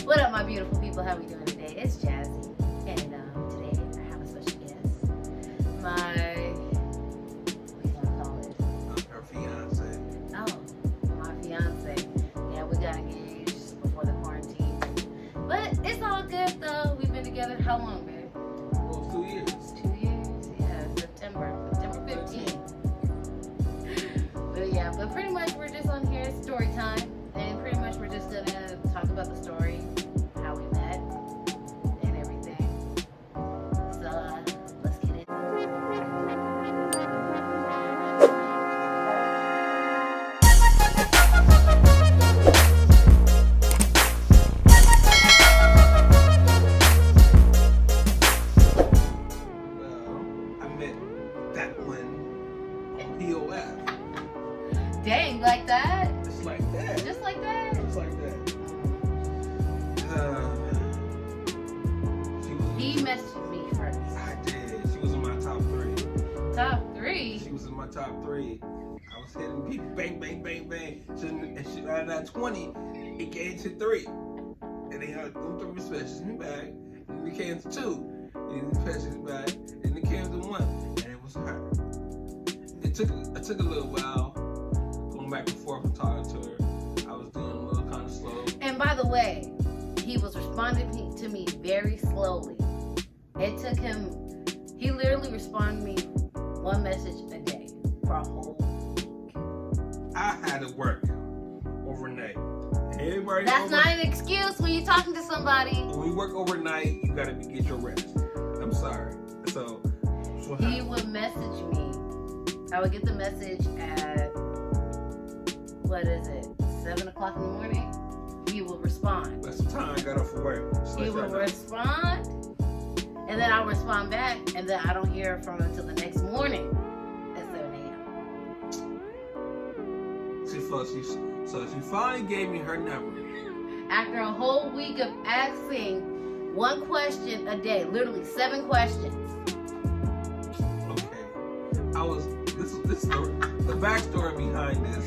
What up, my beautiful people? How we doing today? It's Jazzy, and today I have a special guest. My, what do you want to call it? Her fiance. Oh, my fiance. Yeah, we got engaged before the quarantine, but it's all good though. We've been together how long, babe? Well, 2 years. 2 years. Yeah, September 15th. But yeah, but pretty much we're just on here story time. And pretty much we're just gonna talk about the story, how we met, and everything. So let's get it. Well, I met that one on POF. Dang, like that? Just like that. Just like that? Just like that. He messaged me first. I did. She was in my top 3. Top 3? She was in my top 3. I was hitting people, bang, bang, bang, bang. And she out of that 20, it came to 3. And they had 3 messages me back. And it came to 2. And it messages me back. And it came to 1. And it was her. It took a little while going back and forth and talking to her. I was doing a little kind of slow. And by the way, he was responding to me very slowly. It took him, he literally responded me 1 message a day for a whole week. I had to work overnight. Everybody That's not an excuse when you're talking to somebody. When you work overnight, you gotta get your rest. I'm sorry. So he would message me. I would get the message at, what is it, 7 o'clock in the morning? He would respond. that's the time I got off of work. He would respond, and then I'll respond back, and then I don't hear from him until the next morning at 7 a.m. So she finally gave me her number. After a whole week of asking 1 question a day, literally 7 questions. Okay. This is the backstory behind this.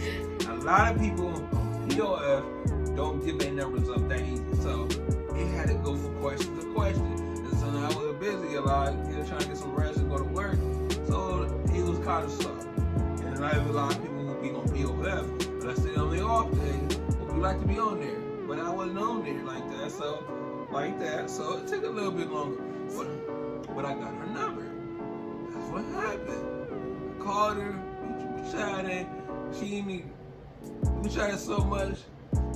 A lot of people on POF don't give their numbers up that easy. So it had to go from question to question. And so I was busy a lot, trying to get some rest and go to work. So it was kind of slow. And I have a lot of people who be on POF, but I stay on the off day, but we like to be on there. But I wasn't on there like that. So it took a little bit longer. But I got her number. That's what happened. I called her, we chatted, we chatted so much,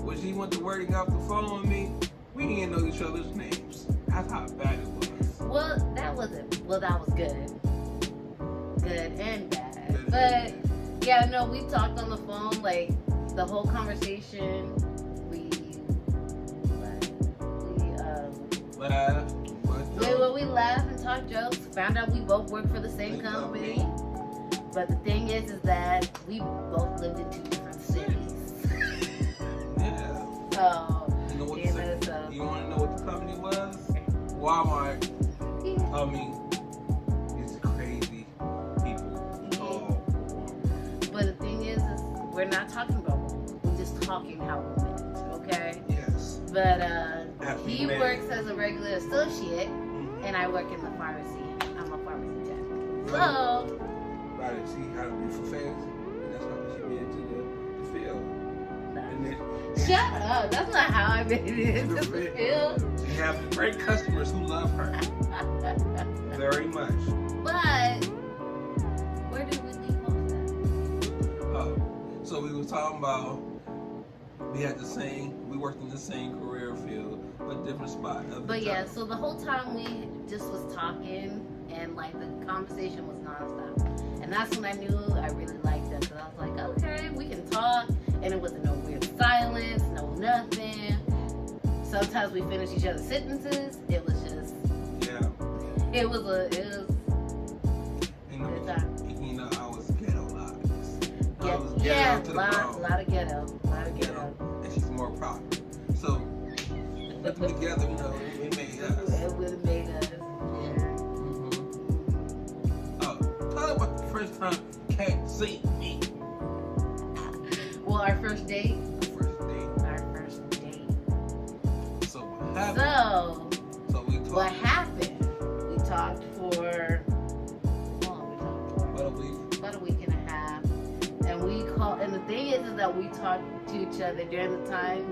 when she went to working off the phone with me, we didn't know each other's names. That's how bad it was. Well, that was good. Good and bad. But yeah, no, we talked on the phone, like the whole conversation. We laughed and talked jokes. Found out we both work for the same company. But the thing is that we both lived in 2 different cities. Yeah. So you want to know what the company was? Walmart. Yeah. I mean, it's crazy people. Yeah. Oh. But the thing is we're not talking about Walmart. We're just talking how we met. Okay. Yes. But he works as a regular associate, Mm-hmm. and I work in the pharmacy. I'm a pharmacy tech. So. Right, see how to be for fans, and that's how she be into the field. And then, Shut up! That's not how I made it into the field. She have great customers who love her very much. But where did we leave off at? Oh, so we were talking about we worked in the same career field, but different spot. But yeah, so the whole time we just was talking, and like the conversation was nonstop. And that's when I knew I really liked them, because I was like, okay, we can talk, and it wasn't no weird silence, no nothing. Sometimes we finish each other's sentences. It was just, yeah. It was good time. You know, I was ghetto a lot. I was Yeah, ghetto to a the bone. lot of ghetto. And she's more proper. So, put them together, you know, it made us. It would have made us. Talk about the first time you can't see me. Well, our first date. Our first date. Our first date. So happened? So we talked. What happened? We talked for how long we talked for? About a week and a half. And we called, and the thing is that we talked to each other during the time,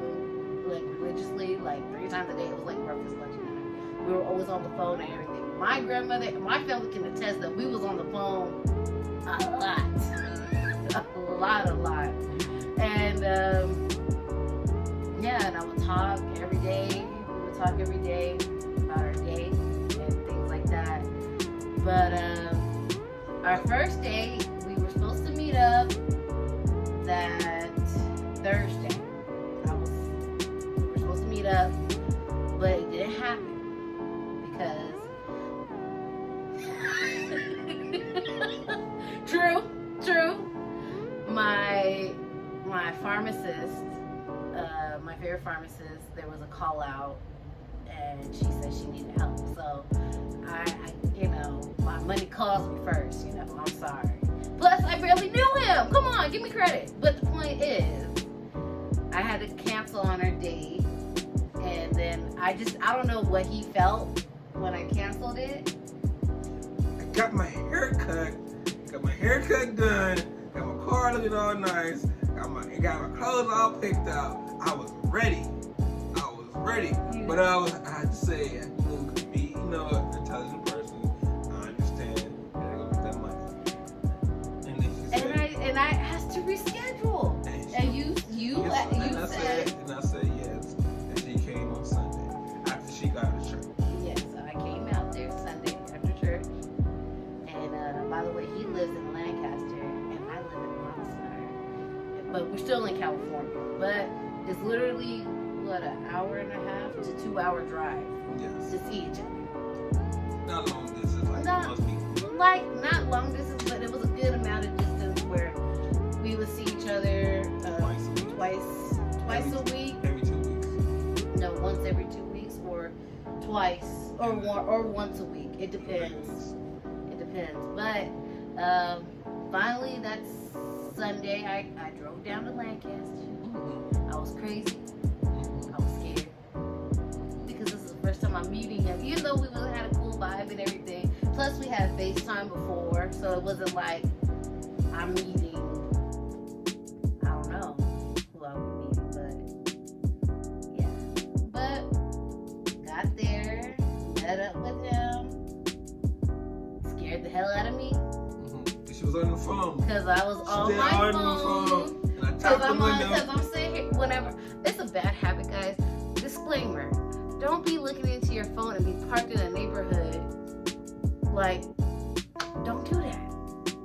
like religiously, like 3 times a day. It was like breakfast, lunch, and dinner. We were always on the phone and everything. My grandmother, my family can attest that we was on the phone a lot. And yeah, and I would talk every day. We would talk every day about our day and things like that. But our first date, we were supposed to meet up that Thursday. We were supposed to meet up, but it didn't happen because true. My pharmacist, my favorite pharmacist, there was a call out, and she said she needed help. So I my money calls me first. I'm sorry. Plus, I barely knew him. Come on, give me credit. But the point is, I had to cancel on our date, and then I don't know what he felt when I canceled it. I got my hair cut done, got my car looking all nice, got my clothes all picked out. I was ready. But I had to say, be, an intelligent person. I understand. I gotta go get that money. And then she said, and I asked to reschedule. And you said. And I said yes. And she came on Sunday after she got out of church. Yes, so I came out there Sunday after church. And by the way, he lives in Lancaster and I live in Oxnard. But we're still in California. But it's literally an hour and a half to 2 hour drive to see each other. Not long distance like most people. Like not long distance, but it was a good amount of distance where we would see each other twice a week. Every 2 weeks. No, once every 2 weeks, or twice, or once a week. It depends. But finally, that's Sunday. I drove down to Lancaster. I was crazy. I was scared because this is the first time I'm meeting him. Even though we had a cool vibe and everything. Plus, we had FaceTime before, so it wasn't like I'm meeting. I don't know who I would meet, but yeah. But got there, met up with him, scared the hell out of me. She was on the phone. Because I was on my phone. And I tapped the window. Because I'm sitting here, whenever. It's a bad habit, guys. Disclaimer. Don't be looking into your phone and be parked in a neighborhood. Like, don't do that.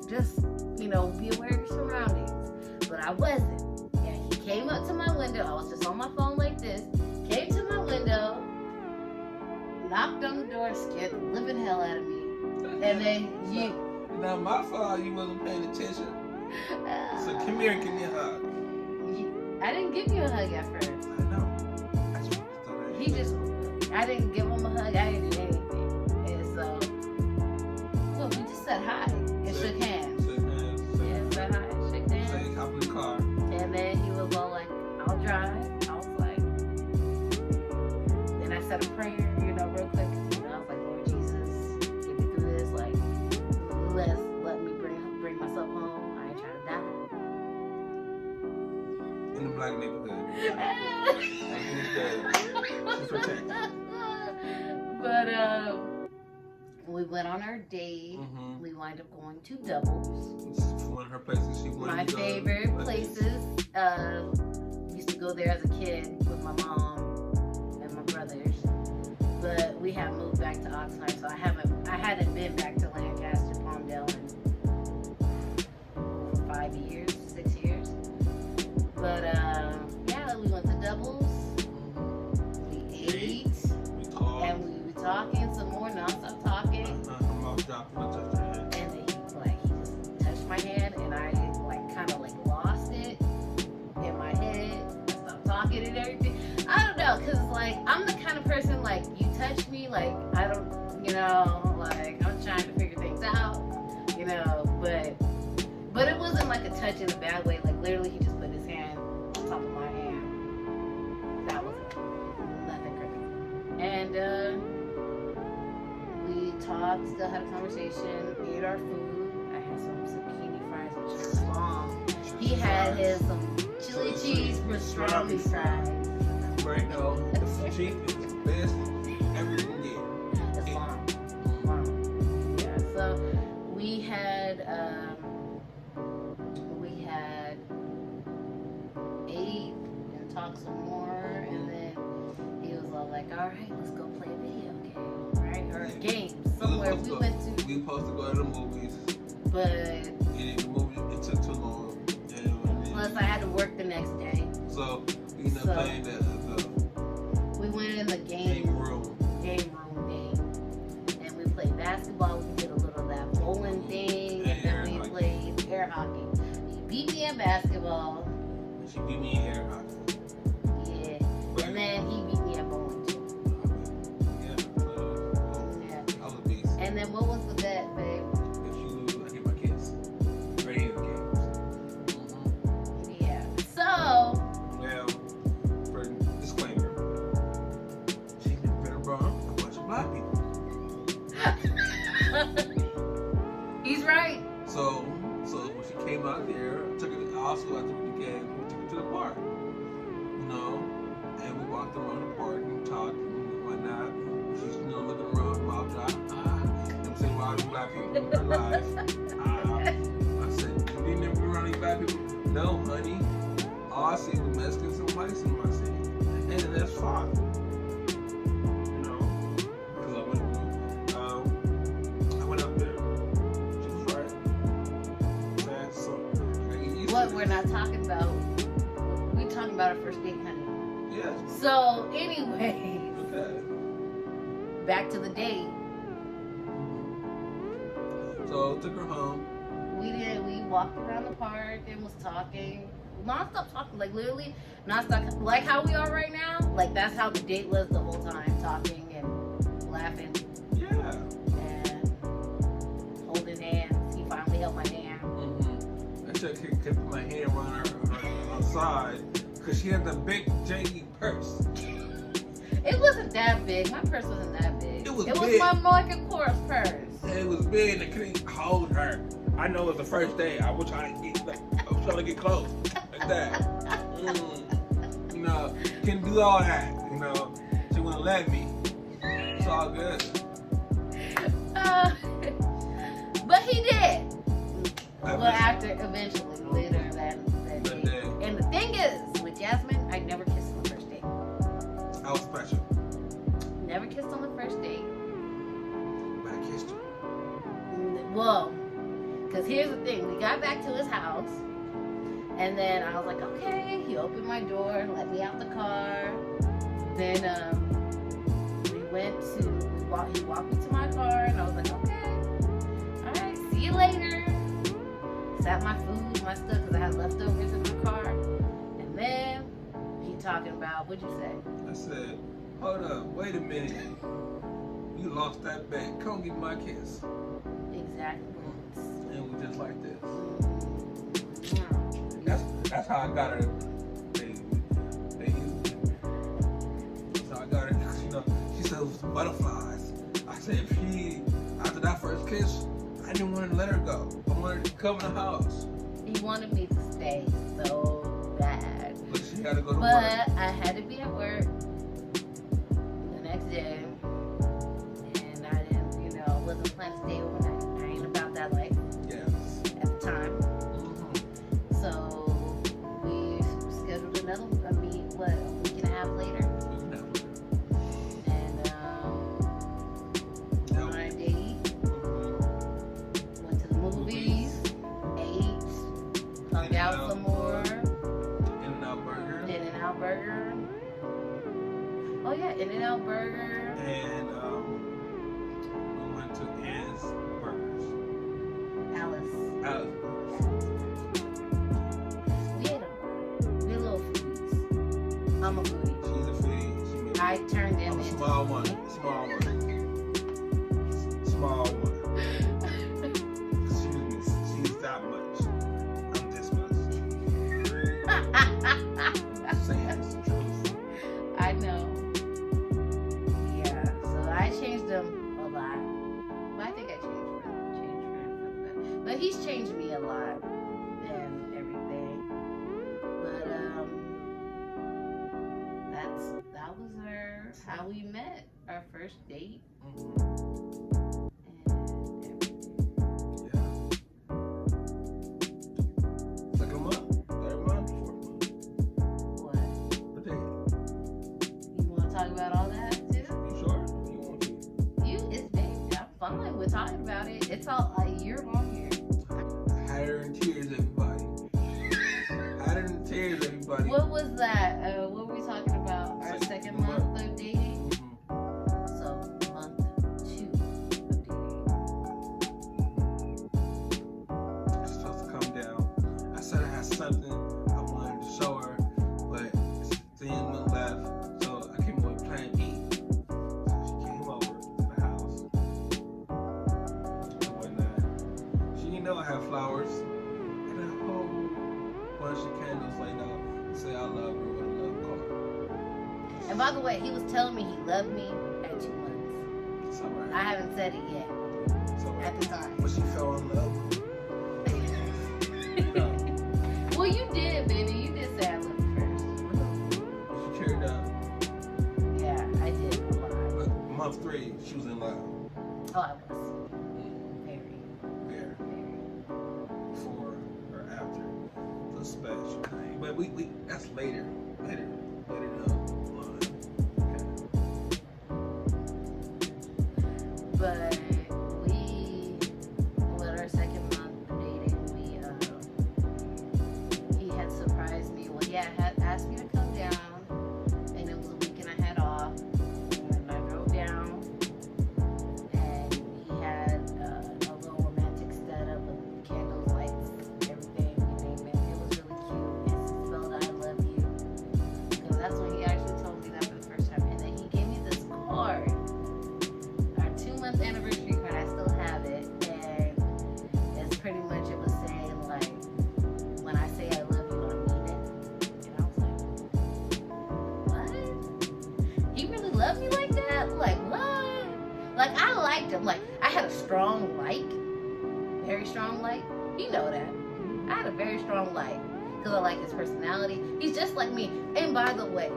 Just, be aware of your surroundings. But I wasn't. And he came up to my window. I was just on my phone like this. Came to my window. Knocked on the door. Scared the living hell out of me. And then you... Not my fault you wasn't paying attention. So come here and give me a hug. I didn't give you a hug at first. I know. I didn't give him a hug. I didn't do anything. And so, well, we just said hi and shook hands. Yeah, said hi and shook hands. Say, hop in the car. And then he was all like, I'll drive. I was like, then I said a prayer, real quick. I was like, Lord Jesus, get me through this. Like, let me bring myself home. I ain't trying to die. In the black neighborhood. But we went on our date. We wind up going to Doubles. One of her places she wanted my to go. favorite places. Used to go there as a kid with my mom and my brothers. But we have moved back to Oxnard, so I hadn't been back to Lancaster, Palmdale in 5 years, 6 years. But yeah, we went to Doubles. We ate. We talked. And we were talking some more, non-stop talking. And then he just touched my hand, and I kind of lost it in my head. I stopped talking and everything. I don't know, cause I'm the kind of person you touch me, I don't, I'm trying to figure things out, but it wasn't a touch in a bad way. Literally, he just put his hand on top of my hand. That was it. Nothing crazy. still had a conversation, ate our food. I had some zucchini fries, which was bomb. He had his some chili cheese pastrami fries. Right now, it's cheap, it's the best ever you can get. It's bomb. Bomb. Yeah, so we had ate and talked some more, and then he was all like, all right, let's go play a video game, right? Or a game somewhere. We went to. We were supposed to go to the movies, but and the movie, it took too long. And plus, I had to work the next day. So, we ended up playing we went in the game room game, and we played basketball. We did a little of that bowling thing, and then we played air hockey. He beat me in basketball. She beat me in air hockey. Yeah, and then he beat me at bowling too. I was a beast. And then what was the bet, babe? If you lose, I get my kids. Right in the games. Yeah. So. Well, for disclaimer, she's never been around a bunch of black people. He's right. So when she came out there, took it also after the game, we took her to the park. You know, and we walked around the park and talked and whatnot. She's looking around, mouth dry. I'm saying, why are black people in her life? I said, you didn't ever be around any black people? No, honey. All I see was Mexicans and whites in my city. And that's fine. You know, because I went up there. She was right. So, what we're not talking about, we're talking about our first date, honey. yes. So, anyway, Okay. back to the date. So, took her home. We walked around the park and was talking. Non-stop talking, like literally non-stop, like how we are right now. Like that's how the date was the whole time, talking and laughing Yeah. and holding hands. He finally held my hand. I should have kept my hand around her side because she had the big JD purse. It wasn't that big. My purse wasn't that big. It was big. my Michael Kors purse. It was big and I couldn't hold her. I know it was the first day. I was trying to get close like that. You know, can do all that. You know, she wouldn't let me. It's all good. But he did. Well, after eventually later that day. And the thing is, with Jasmine, I never kissed on the first date. I was special. Never kissed on the first date. But I kissed her. Well, because here's the thing. We got back to his house. And then I was like, okay. He opened my door, let me out the car. Then we went to, he walked me to my car. And I was like, okay. All right, see you later. Sat my food, my stuff, because I had leftovers in my car. And then he talking about, what'd you say? I said, hold up, wait a minute. You lost that bet. Come give me my kiss. Exactly. And we just like this. Yeah. That's how I got her. They That's how I got her. You know, she said it was butterflies. I said, after that first kiss, I didn't want to let her go. I wanted her to come in the house. He wanted me to stay so bad. But she had to go to work. But I had to be at work the next day. And I didn't, wasn't planning to stay overnight. I ain't about that life. Yes. At the time. So we scheduled a week and a half later. And went on a date. Went to the movies. Ate. Hung out some more. In-N-Out Burger. Oh yeah, In-N-Out Burger. And we went to Ann's Burgers. Alice. We ate them. We're little foodies. I'm a foodie. She's a foodie. I turned them I'm a into small one. She's that much. I'm this much. Saying the truth. I know. Yeah, so I changed them a lot. But I think I But he's changed me a lot and everything. But that was how we met, our first date. Mm-hmm. And everything. Yeah. Second month, third month, fourth month. What? The date. You want to talk about all that too? You sure? You want to? It's big. I'm fine with talking about it. It's all you're on here. Had her in tears, everybody. Had her in tears, everybody. What was that? What were we talking about? Our second month of dating? Mm-hmm. So, month 2 of dating. It's supposed to come down. I said I had something I wanted to show her, but then went left, so I came up with plan B. So she came over to the house and whatnot. She didn't know I had flowers and a whole bunch of candles laid out. Say I love her with a love card. And by the way, he was telling me he loved me at 2 months. It's alright. I haven't said it yet It's alright. at the time. But she fell in love. Well, you did, baby. You did say I love you first. She carried up. Yeah, I did a lot. But month 3, she was in love. Oh, I was. Very. There. Before or after the special thing. But we that's later down the line. But with our second month of dating, he had surprised me. Well, yeah, had asked me to come down, and it was a weekend I had off, and I drove down, and he had a little romantic setup with candles, lights, everything, you name it. It was really cute. It spelled I love you, because that's when he actually told me that for the first time. And then he gave me this card, our 2-month anniversary card. I still have it, and it's pretty much, it was saying like, when I say I love you, I mean it. And I was like, what? He really loved me like that? Like, what? Like, I liked him. Like, I had a strong very strong like. You know that. I had a very strong like, because I like his personality. He's just like me. And by the way,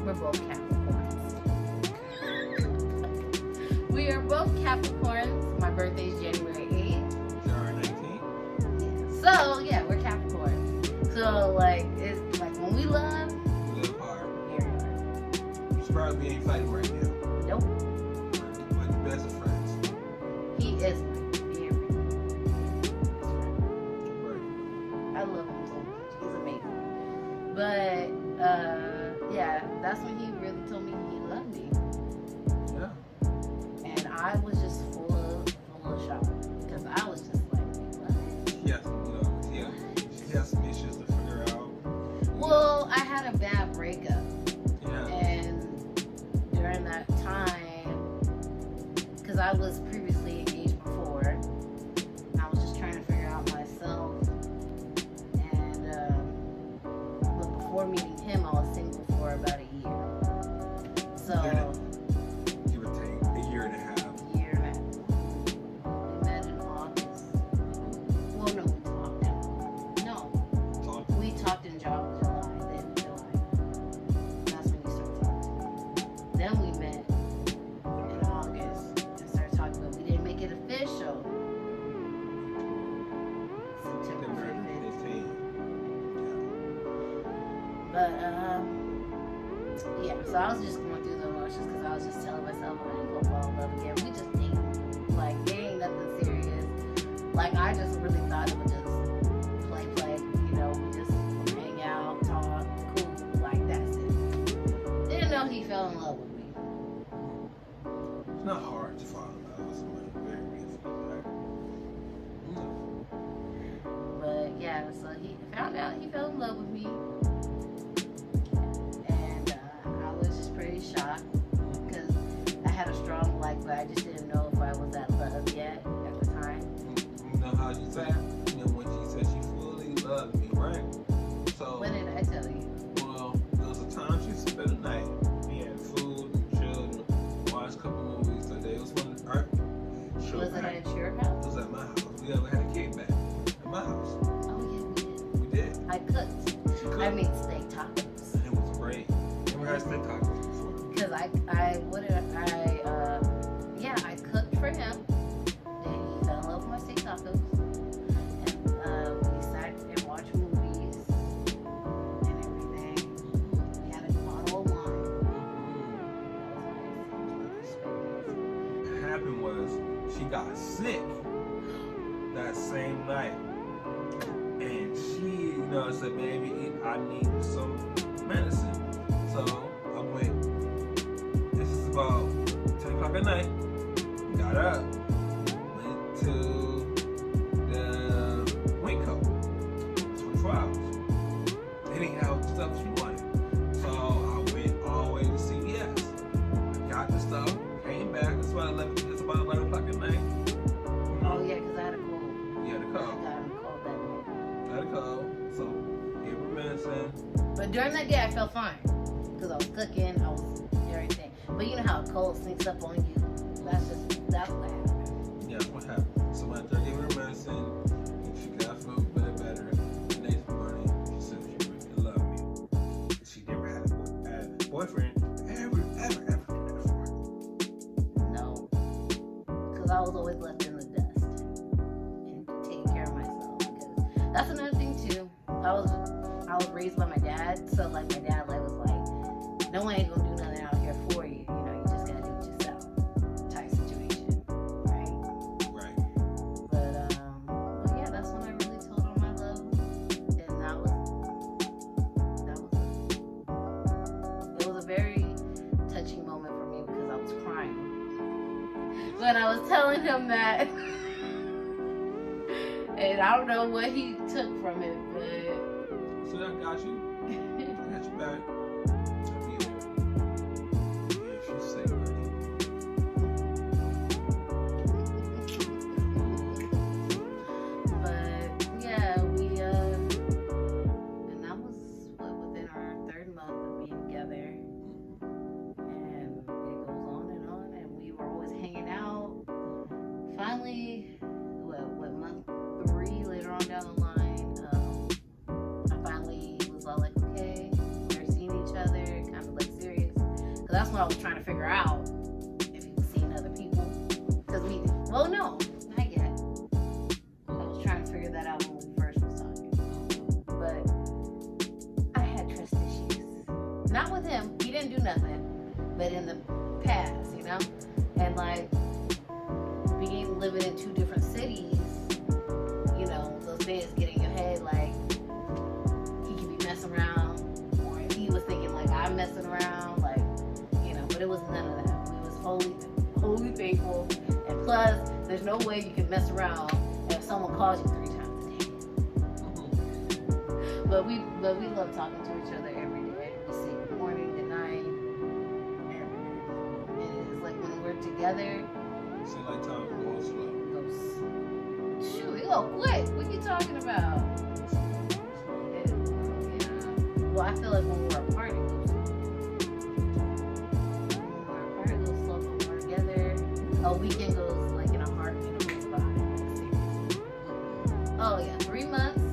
we're both Capricorns. We are both Capricorns. My birthday is January 8th. January 19th. So, yeah, we're Capricorns. So, like, it's like when we love, We live hard. here we are. I'm surprised we ain't fighting right now. Nope. We're the best of friends. He is my very best friend. Right. I love him so much. He's amazing. But, yeah, that's when he really told me he loved me. Yeah. And I was just full of shock. Because I was just like, what? Yes, yeah. She has some issues to figure out. Well, I had a bad breakup. Yeah. And during that time, because I was previously engaged before, I was just trying to figure out myself. And but before meeting him, I was single for about a year. So, Give or take a year and a half. year and a half. We met in August. Well, no, we talked. No, Talk. we talked in July. Then July. That's when we started talking. Then we met in August and started talking, but we didn't make it official. September 15th. 15. But yeah. So I was just going through the emotions because I was just telling myself I ain't gonna fall in love again. We just dating. Like, there ain't nothing serious. Like, I just really thought it would just play. You know, we just hang out, talk, cool. Like, that's it. Didn't know he fell in love with me. It's not hard to fall in love with somebody very beautiful. Like, But yeah, so he found out he fell in love with me. And I was just pretty shocked because I had a strong like, but I just didn't know if I was at love yet at the time. you know how you say, when she said she fully loved me, right? So, When did I tell you? well, there was a time she spent the night. We had food and chilled and watched a couple movies. Like, it was one of our Was it at your house? It was at my house. We ever had a kickback. same night. And she, said, baby, I need some medicine. So I went, this is about 10 o'clock at night, got up, went to the Winco, 24 hours. They didn't have the stuff she wanted. So I went all the way to CVS. I got the stuff, came back, it's about 11 o'clock at night. Oh yeah, because I had a cold. You had a cold. I got a cold that night. I had a cold, so gave her medicine. But during that day, I felt fine. Because I was cooking, I was everything. But you know how a cold sneaks up on you? That's what happened. Yeah, what happened? So after I gave her medicine, and she got a little bit better. The next morning, she said she really loved me. She never had a boyfriend ever did that for her. No. Because I was always left in the dust. And taking care of myself. Because that's another thing too. I was raised by my dad. So like my dad was like, no one ain't gonna do nothing out here for you. You just gotta do it yourself. Type situation. Right? Right. But yeah, that's when I really told her my love. And it was a very touching moment for me because I was crying when I was telling him that. And I don't know what he took from it, but So I got you. I got you back. But yeah, and that was within our third month of being together, and it goes on, and we were always hanging out. Finally, what month 3 later on down the line, I finally was all like, okay, we're seeing each other, kind of like serious, because that's what I was trying to figure out, if he was seeing other people, because no, not yet. I was trying to figure that out when we first was talking, but I had trust issues. Not with him, he didn't do nothing, but in the past, and like living in 2 different cities, those things get in your head, like he could be messing around, or he was thinking like I'm messing around, like, but it was none of that. We was wholly faithful, and plus there's no way you can mess around if someone calls you 3 times a day. But we love talking to each other every day. We say good morning, good night, every day. And it's like when we're together, Seems like time goes slow. shoot, we go quick. What you talking about? Yeah. Well, I feel like when we're apart, it goes slow. When we're apart, it goes slow. When we're together, a weekend goes like in a heartbeat. It goes by. Like, seriously. Oh yeah, 3 months.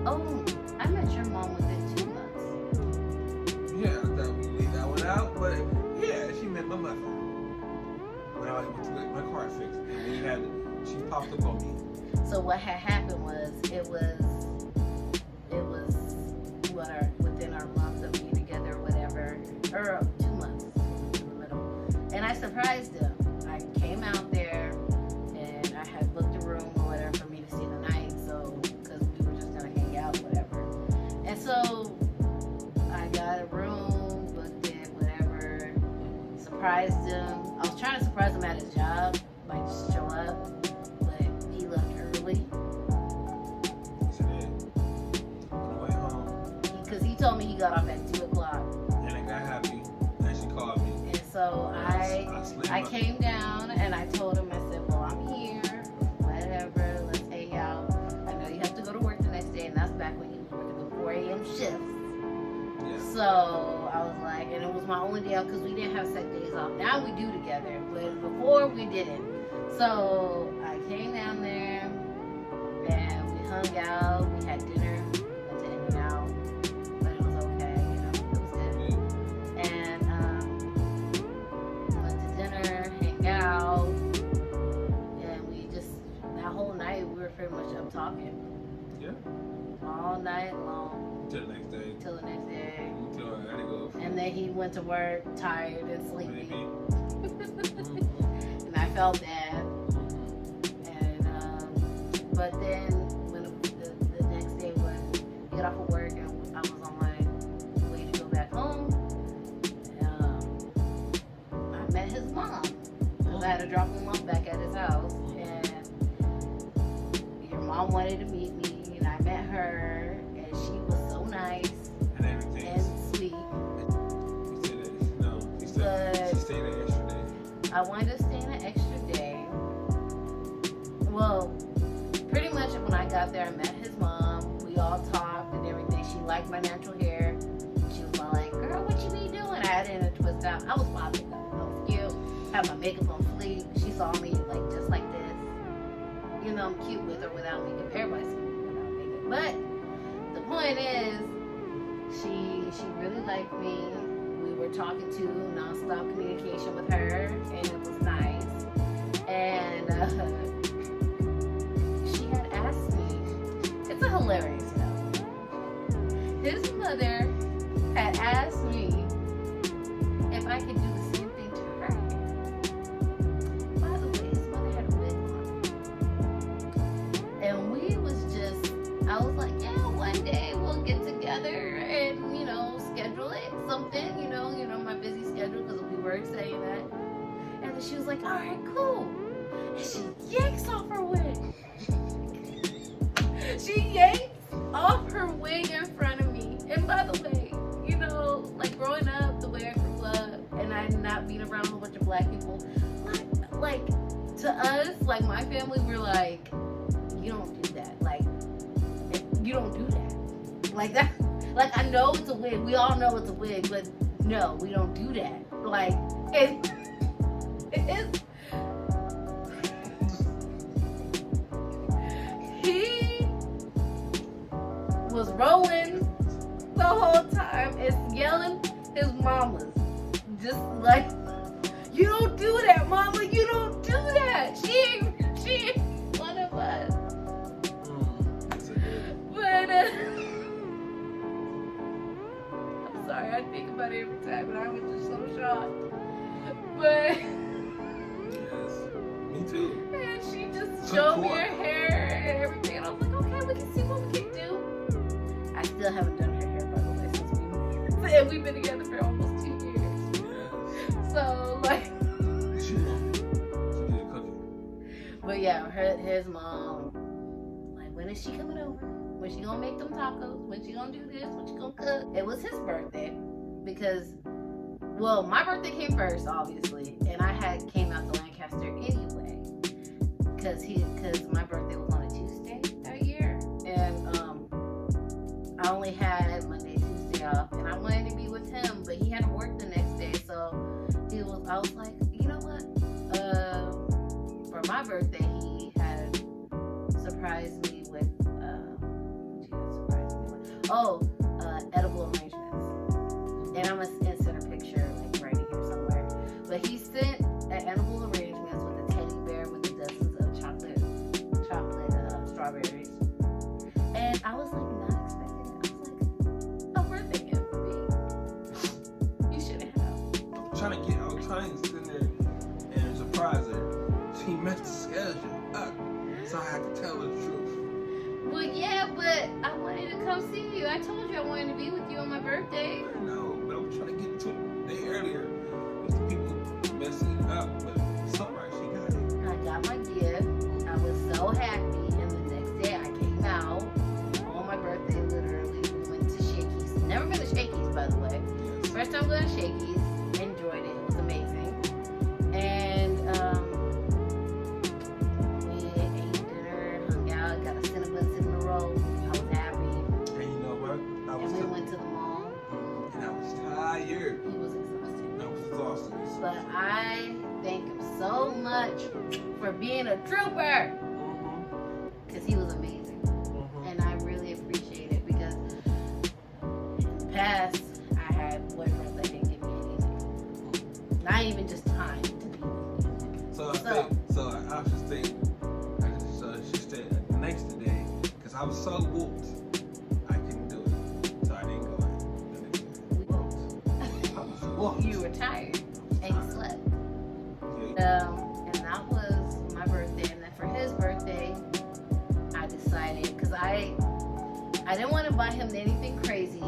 Oh, I met your mom within 2 months. Yeah, I thought we leave that one out, but yeah, she met my mother. When I went to get my car fixed, and she popped up on me. So what had happened was it was within our month of being together or whatever, or 2 months in the middle. And I surprised him. I came out there and I had booked a room or whatever for me to see the night, so because we were just gonna hang out, whatever. And so I got a room, booked it, whatever, surprised him. I was trying to surprise him at his job, like just show up, but he left early. She did. On the way home. Because he told me he got off at 2 o'clock. And I got happy. And she called me. And so I came down and I told him, I said, well, I'm here, whatever, let's hang out. I know you have to go to work the next day, and that's back when he was working the 4 a.m. shifts. Yeah. So I was like, and it was my only day out because we didn't have set days off. Now we do together, but before we didn't. So I came down there and we hung out. We had dinner, went to In-N-Out, but it was okay, it was good. And went to dinner, hang out, and we just, that whole night we were pretty much up talking. Yeah. All night long. Till the next day. Till the next day. Until I gotta go. And then he went to work tired and sleepy. Mm-hmm. And I felt bad. And But then when the next day when I got off of work and I was on my way to go back home, I met his mom. Because I had to drop him off back at his house. And your mom wanted to meet me, and I met her, and she was so nice And everything. and sweet. She stayed an extra day. I wanted to stay an extra day. Well, pretty much when I got there, I met his mom. We all talked and everything. She liked my natural hair. She was all like, girl, what you be doing? I had it in a twist out. I was popping up. I was cute. Had my makeup on fleek. She saw me like just like this. You know, I'm cute with or without makeup. Everybody's cute without makeup. But the point is, she really liked me. We were talking to nonstop communication with her, and it was nice. And she had asked me, it's a hilarious note. His mother had asked me if I could do the same thing to her. By the way, his mother had a wig on. And we was just, I was like, yeah, one day we'll get together and, you know, schedule it, something, you know, my busy schedule, because we were saying that. And then she was like, all right, cool. And she yanks off her wig. She yanks off her wig in front of me. And by the way, you know, like growing up, the way I grew up, and I not being around a whole bunch of black people, like to us, like my family, we're like, you don't do that. Like, you don't do that. Like that. Like, I know it's a wig. We all know it's a wig, but no, we don't do that. Like, it's he was rolling the whole time and yelling his mamas. Just like, you don't do that, mama. You don't do that. She ain't one of us. But I'm sorry, I think about it every time, and I was just so shocked. But Yes. Me too. and she just showed me her hair and everything, and I was like, okay, we can see what we can do. I still haven't done her hair, by the way, since we've been together for almost 2 years. Yes. So like, She did a cookie. but yeah, his mom, like, when is she coming over? When she gonna make them tacos? When she gonna do this? When she gonna cook? It was his birthday because, well, my birthday came first, obviously, and I came out to Lancaster anyway, because my birthday was on a Tuesday that year, and I only had Monday, Tuesday off, and I wanted to be with him, but he had to work the next day, so I was like, you know what? For my birthday, he had surprised me with edible arrangements, and I'm gonna insert a picture like right here somewhere. But he sent edible arrangements with a teddy bear with the dozens of chocolate strawberries, and I was like not expecting it. I was like, a birthday gift for me. You shouldn't have. I was trying to sit there and surprise her. She messed the schedule up, so I had to tell her the truth. Well, yeah, but I wanted to come see you. I told you I wanted to be with you on my birthday. I know, but I was trying to get to it a day earlier. Because the people messing it up, but it's alright, she got it. I got my gift. I was so happy, and the next day I came out on my birthday. Literally, we went to Shakey's. Never been to Shakey's, by the way. Yes. First time going to Shakey's. Enjoyed it. It was amazing. And we ate dinner, hung out, got a cinnamon roll. I was happy. And you know what? And we went to the mall. And I was tired. He was exhausted. I was exhausted. But I thank him so much for being a trooper, because he was amazing. And I really appreciate it, because in the past, I had boyfriends that didn't give me anything. Not even just time to be with me. So I should stay. So she stayed the next day because I was so whooped. I couldn't do it, so I didn't go in the next day. I was whooped. You were tired and you slept. Yeah. And that was my birthday. And then for his birthday, didn't want to buy him anything crazy,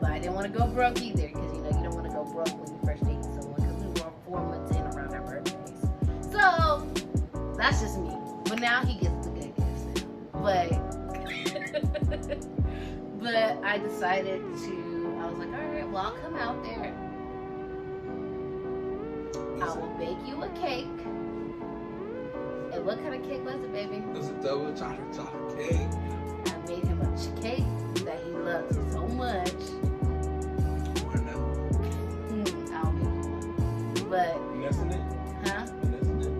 but I didn't want to go broke either, because you don't want to go broke when you first date someone, because we were 4 months in around our birthdays. So that's just me. But now he gets the good gifts now. But I decided to. I was like, all right, well, I'll come out there. I will bake you a cake. And what kind of cake was it, baby? It was a double chocolate cake. I made him a cake that he loves so much. Why not? I'll make you one. But, Finessing it? huh? Finessing it?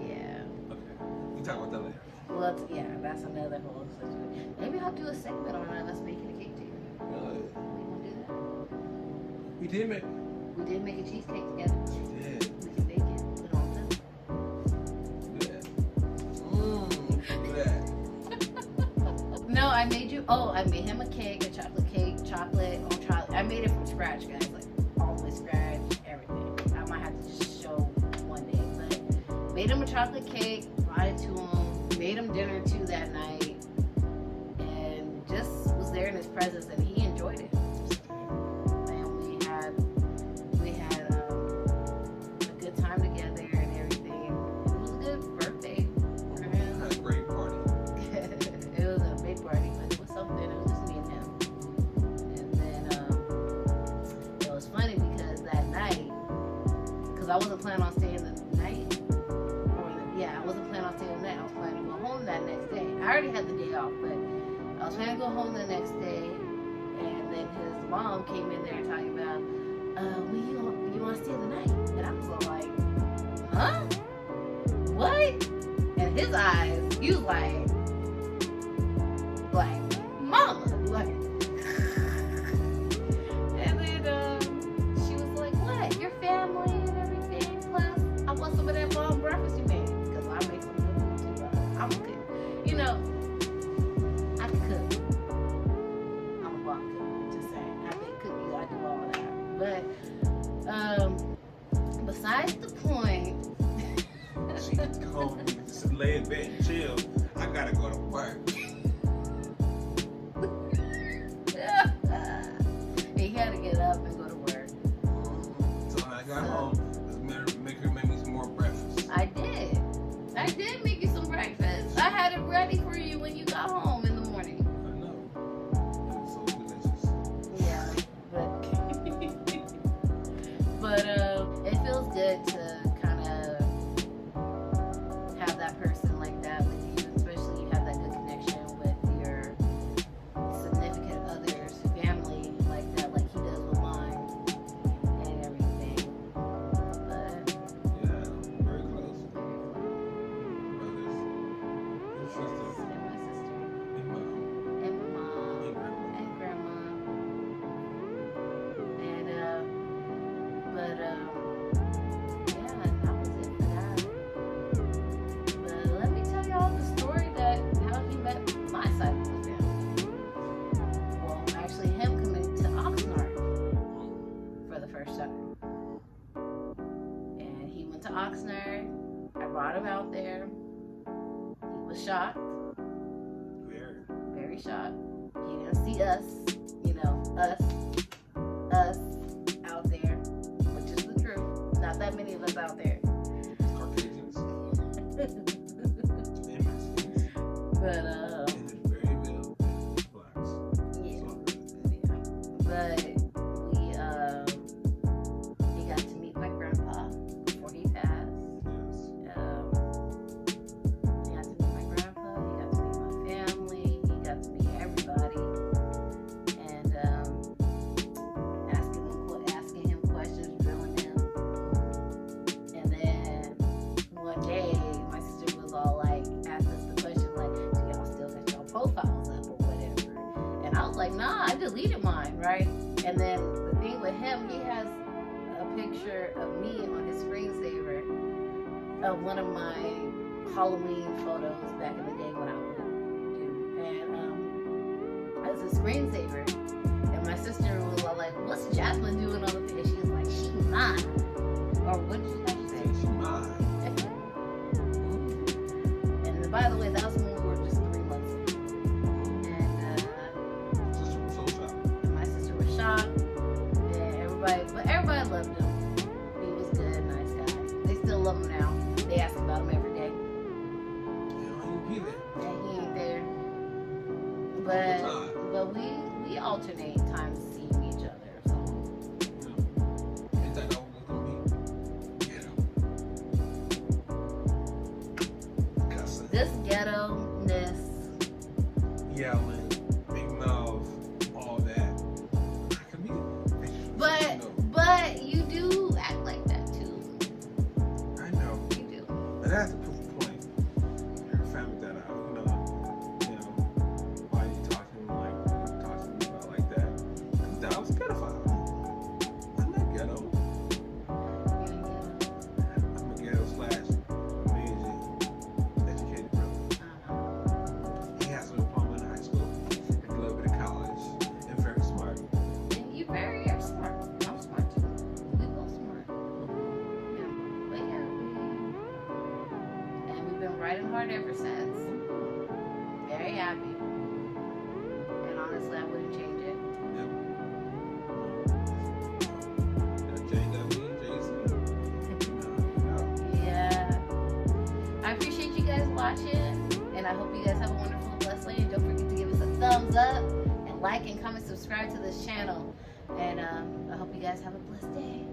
Yeah. Okay. We talk about that later. Well, yeah, that's another whole situation. Maybe I'll do a segment on us making a cake too. Really? We gonna do that. We did make. We did make a cheesecake together. We did. We can bake it. Put it on the Look at that. No, I made him a cake, a chocolate cake, chocolate on chocolate. I made it from scratch, guys, like all the way scratch, everything. I might have to just show one day, but made him a chocolate cake, brought it to him, made him dinner too that night, and just was there in his presence, and he enjoyed it. And we had a good time together and everything. It was a good birthday for him. Had a great party. It was a big party, but it was something. It was just me and him. And then it was funny because that night, because I wasn't planning on staying the night. I wasn't planning on staying the night. I was planning to go home that next day. I already had the day off, but I was planning to go home the next day. And then his mom came in there talking about, you want to stay the night? And I was all like, huh? What? And his eyes, he was like, mama, like. And then she was like, what? Your family and everything, plus I want some of that bomb breakfast you made, because I make some good food too. I'm a cook. I can cook. I'm a bomb cook, just saying. I make cookies, I do all that. But besides the point. She told me to lay in bed and chill. I gotta go to work. He had to get up and go to work. So when I got home, make me some more breakfast. I did make you some breakfast. I had it ready for you when you got home in the morning. I know. It was so delicious. Yeah, but it feels good to kind of have that person like that with you, especially you have that good connection with your significant other's family like that, like he does with mine and everything. But Yeah, very close. Brothers. Your sister. and my sister And mom. and my mom And grandma. and grandma and yeah, that was it for that. But let me tell y'all the story that how he met my side of the family. Well, actually him coming to Oxnard for the first time. And he went to Oxnard. I brought him out there. He was shocked, Very. very shocked. He didn't see us, us out there, which is the truth. Not that many of us out there. Caucasians. And Mexicans. But And very good blacks. yeah. So, Yeah. But he got to meet my grandpa before he passed. yes. He got to meet my grandpa. He got to meet my family. He got to meet everybody. And asking him questions, drilling him. And then one day, my sister was all like, asked us the question like, do y'all still got y'all profiles up or whatever? And I was like, nah, I deleted mine, right? And then the thing with him, he has a picture of me on his screensaver of one of my Halloween photos back in the day when I would do. And as a screensaver. And my sister was all like, what's Jasmine doing on the picture? She was like, she mine. Or what did you say? She mine. And by the way, that was when we were just 3 months in. but we alternate times seeing each other. So Ain't that always gonna be ghetto? Cussing, this ghetto-ness, yelling, big mouth, all that. I can be. but you do act like that too. I know. You do. But that's a proof point. Her family that out. Why you talking to me about like that? That was a pedophile. I'm not ghetto. I'm a ghetto / amazing educated brother. He has a diploma in high school and a little bit of college and very smart. And you very are smart. I'm smart too. We both smart. Yeah. But yeah, and we've been riding hard ever since. Very happy. And honestly, I wouldn't change it. Yeah. I appreciate you guys watching, and I hope you guys have a wonderful, blessed day. And don't forget to give us a thumbs up and like and comment, subscribe to this channel. And I hope you guys have a blessed day.